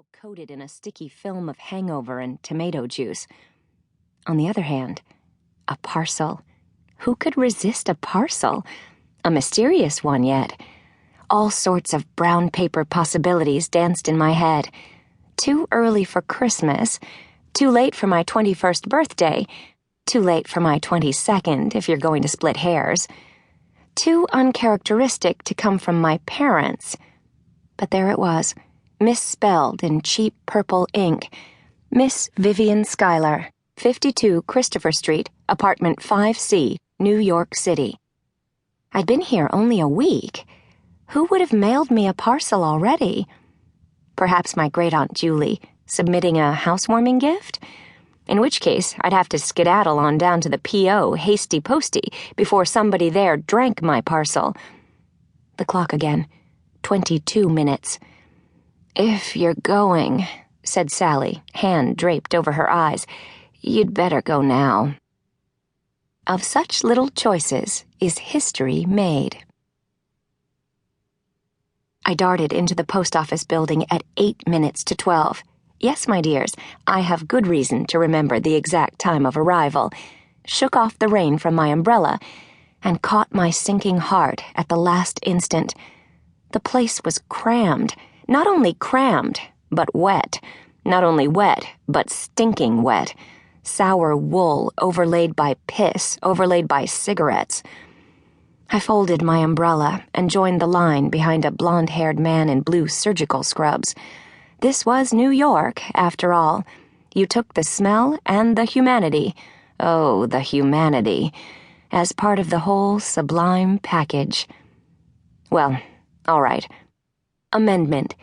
little coated in a sticky film of hangover and tomato juice. On the other hand, a parcel. Who could resist a parcel? A mysterious one yet. All sorts of brown paper possibilities danced in my head. Too early for Christmas, too late for my 21st birthday, too late for my 22nd if you're going to split hairs, too uncharacteristic to come from my parents. But there it was, misspelled in cheap purple ink. Miss Vivian Schuyler, 52 Christopher Street, apartment 5C, New York City. I'd been here only a week. Who would have mailed me a parcel already? Perhaps my great-aunt Julie, submitting a housewarming gift? In which case, I'd have to skedaddle on down to the P.O. hasty-posty before somebody there drank my parcel. The clock again. 22 minutes. "If you're going," said Sally, hand draped over her eyes, "you'd better go now." Of such little choices is history made. I darted into the post office building at 8 minutes to 12. Yes, my dears, I have good reason to remember the exact time of arrival, shook off the rain from my umbrella, and caught my sinking heart at the last instant. The place was crammed. Not only crammed, but wet. Not only wet, but stinking wet. Sour wool overlaid by piss, overlaid by cigarettes. I folded my umbrella and joined the line behind a blonde-haired man in blue surgical scrubs. This was New York, after all. You took the smell and the humanity. Oh, the humanity. As part of the whole sublime package. Well, all right. Amendment.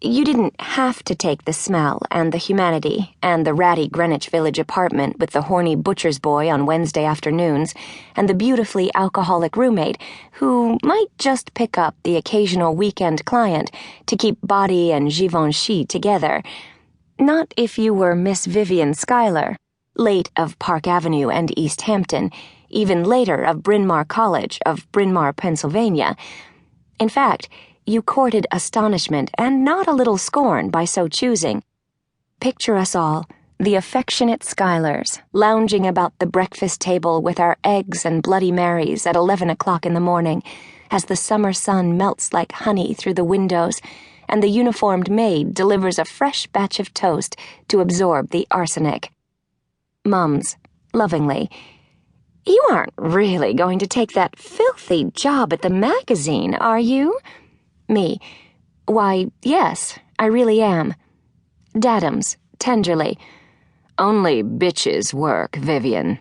You didn't have to take the smell and the humanity and the ratty Greenwich Village apartment with the horny butcher's boy on Wednesday afternoons and the beautifully alcoholic roommate who might just pick up the occasional weekend client to keep body and Givenchy together. Not if you were Miss Vivian Schuyler, late of Park Avenue and East Hampton, even later of Bryn Mawr College of Bryn Mawr, Pennsylvania. In fact, you courted astonishment and not a little scorn by so choosing. Picture us all, the affectionate Schuylers, lounging about the breakfast table with our eggs and Bloody Marys at 11 o'clock in the morning, as the summer sun melts like honey through the windows, and the uniformed maid delivers a fresh batch of toast to absorb the arsenic. Mums, lovingly, "You aren't really going to take that filthy job at the magazine, are you?" Me, "Why, yes, I really am." Daddums, tenderly, "Only bitches work, Vivian."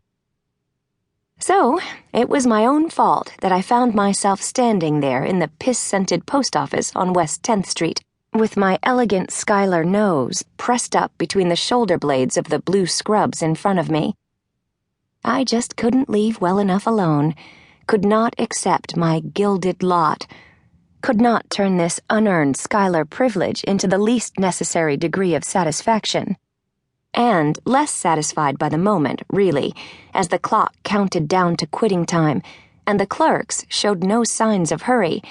So, it was my own fault that I found myself standing there in the piss-scented post office on West 10th Street, with my elegant Schuyler nose pressed up between the shoulder blades of the blue scrubs in front of me. I just couldn't leave well enough alone, could not accept my gilded lot, could not turn this unearned Schuyler privilege into the least necessary degree of satisfaction. And less satisfied by the moment, really, as the clock counted down to quitting time, and the clerks showed no signs of hurry,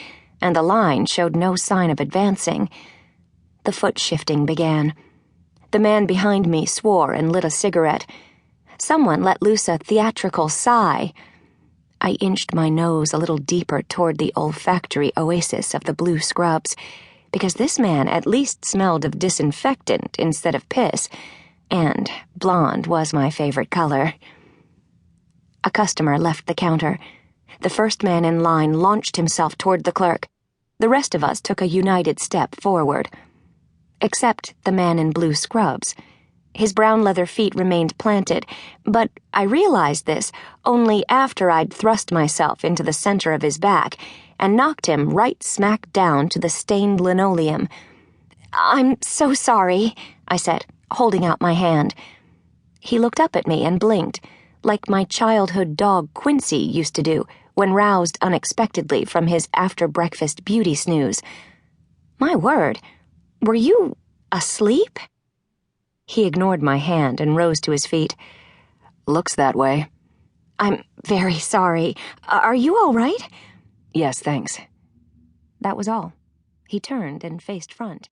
and the line showed no sign of advancing. The foot-shifting began. The man behind me swore and lit a cigarette. Someone let loose a theatrical sigh. I inched my nose a little deeper toward the olfactory oasis of the blue scrubs, because this man at least smelled of disinfectant instead of piss, and blonde was my favorite color. A customer left the counter. The first man in line launched himself toward the clerk. The rest of us took a united step forward. Except the man in blue scrubs. His brown leather feet remained planted, but I realized this only after I'd thrust myself into the center of his back and knocked him right smack down to the stained linoleum. "I'm so sorry," I said, holding out my hand. He looked up at me and blinked, like my childhood dog Quincy used to do when roused unexpectedly from his after-breakfast beauty snooze. "My word, were you asleep?" He ignored my hand and rose to his feet. "Looks that way." "I'm very sorry. Are you all right?" "Yes, thanks." That was all. He turned and faced front.